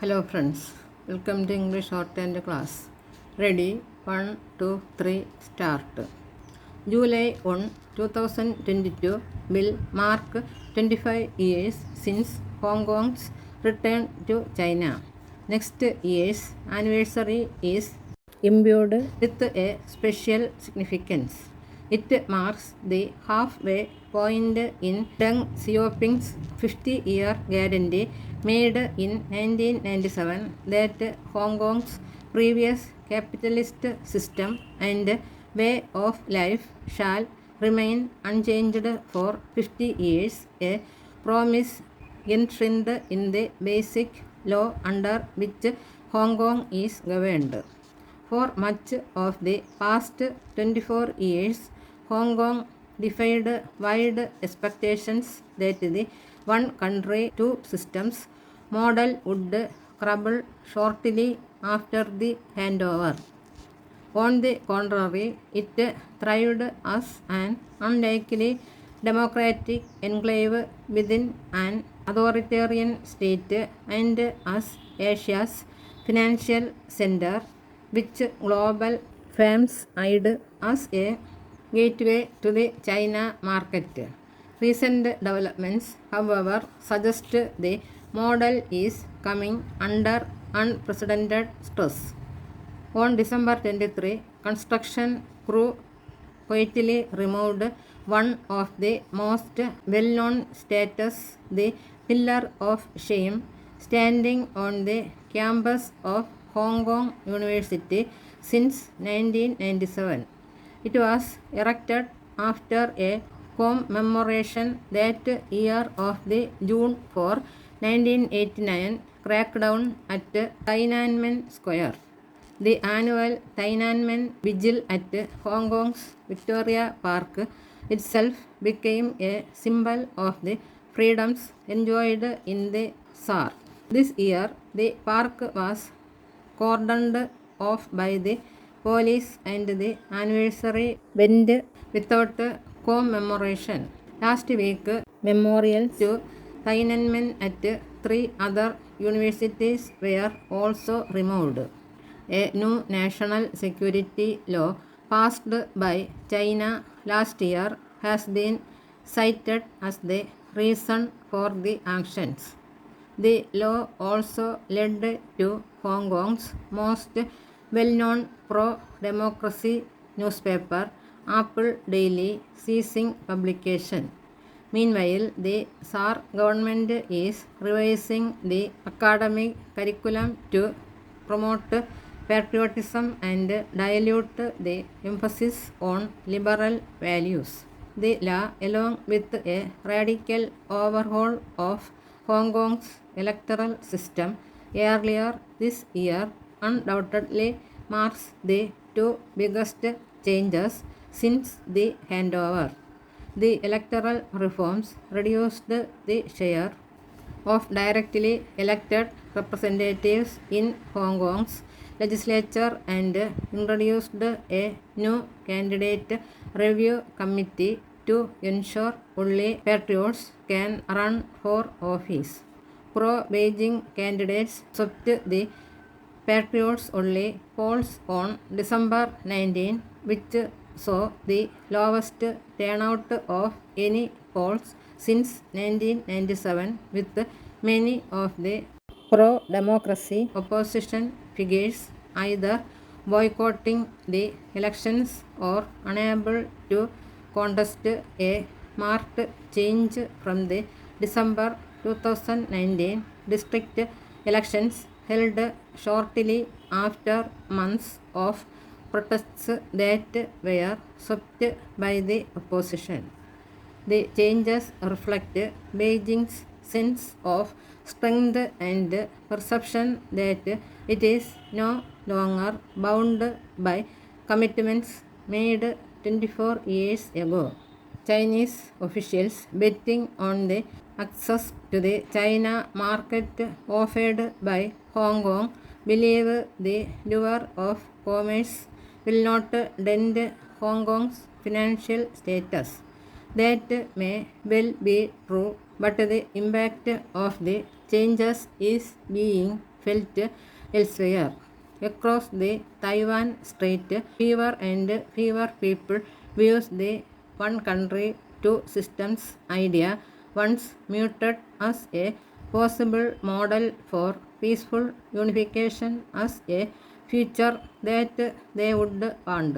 Hello friends, welcome to English Shorthand class. Ready? 1, 2, 3, start. July 1, 2022 will mark 25 years since Hong Kong's return to China. Next year's anniversary is imbued with a special significance. It marks the halfway point in Deng Xiaoping's 50-year guarantee made in 1997 that Hong Kong's previous capitalist system and way of life shall remain unchanged for 50 years, a promise enshrined in the basic law under which Hong Kong is governed. For much of the past 24 years, Hong Kong defied wide expectations that the one country, two systems model would crumble shortly after the handover. On the contrary, it thrived as an unlikely democratic enclave within an authoritarian state and as Asia's financial center, which global firms eyed as a gateway to the China market. Recent developments, however, suggest the model is coming under unprecedented stress. On December 23, construction crew quietly removed one of the most well-known statues, the Pillar of Shame, standing on the campus of Hong Kong University since 1997. It was erected after a commemoration that year of the June 4, 1989 crackdown at Tiananmen Square. The annual Tiananmen Vigil at Hong Kong's Victoria Park itself became a symbol of the freedoms enjoyed in the Tsar. This year, the park was cordoned off by the police and the anniversary went without commemoration. Last week, memorials to Tiananmen at 3 other universities were also removed. A new national security law passed by China last year has been cited as the reason for the actions. The law also led to Hong Kong's most well-known pro-democracy newspaper, Apple Daily, ceasing publication. Meanwhile, the Tsar government is revising the academic curriculum to promote patriotism and dilute the emphasis on liberal values. The law, along with a radical overhaul of Hong Kong's electoral system earlier this year, undoubtedly marks the two biggest changes since the handover. The electoral reforms reduced the share of directly elected representatives in Hong Kong's legislature and introduced a new candidate review committee to ensure only patriots can run for office. Pro-Beijing candidates swept the patriots only polls on December 19, which saw the lowest turnout of any polls since 1997, with many of the pro-democracy opposition figures either boycotting the elections or unable to contest, a marked change from the December 2019 district elections held shortly after months of protests that were swept by the opposition. The changes reflect Beijing's sense of strength and perception that it is no longer bound by commitments made 24 years ago. Chinese officials, betting on the access to the China market offered by Hong Kong, believe the lure of commerce will not dent Hong Kong's financial status. That may well be true, but the impact of the changes is being felt elsewhere. Across the Taiwan Strait, fewer and fewer people views the one country, two systems idea, once mooted as a possible model for peaceful unification, as a future that they would want.